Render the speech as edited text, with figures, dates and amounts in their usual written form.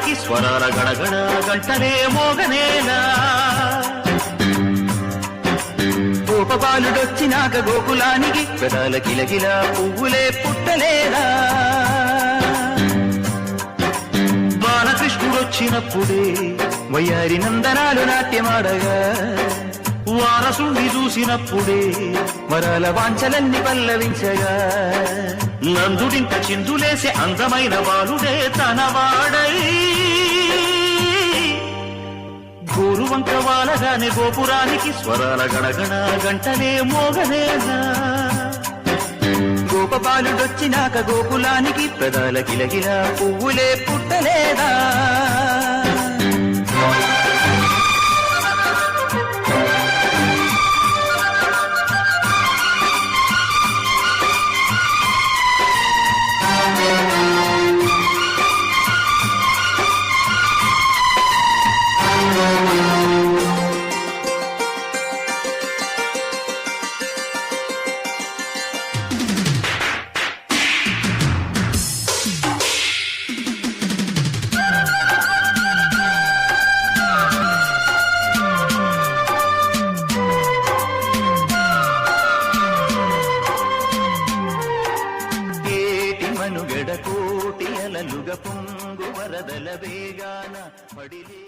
గోపురానికి స్వరాల గడగడ గంటనే మోగనేలా గోపబాలుడొచ్చినాక గోకులానికి పెదాల కిలకిల పువ్వులే పుట్టలేదా బాలకృష్ణుడొచ్చినప్పుడే వయ్యారి నందనాలు నాట్యమాడగా వారసుండి చూసినప్పుడే వరాల వాంఛలన్నీ పల్లవించగా నందుడింట చిందులేసే అందమైన బాలుడే తనవాడై గోరువంక వాలగానే గోపురానికి స్వరాల గణగణ గంటనే మోగనేలా గోపబాలుడొచ్చినాక గోకులానికి పెదాల కిలకిల పువ్వులే పుట్టలేదా మనుగడ కోటి అలలుగ పొంగు వరదల వేగాన పడిలే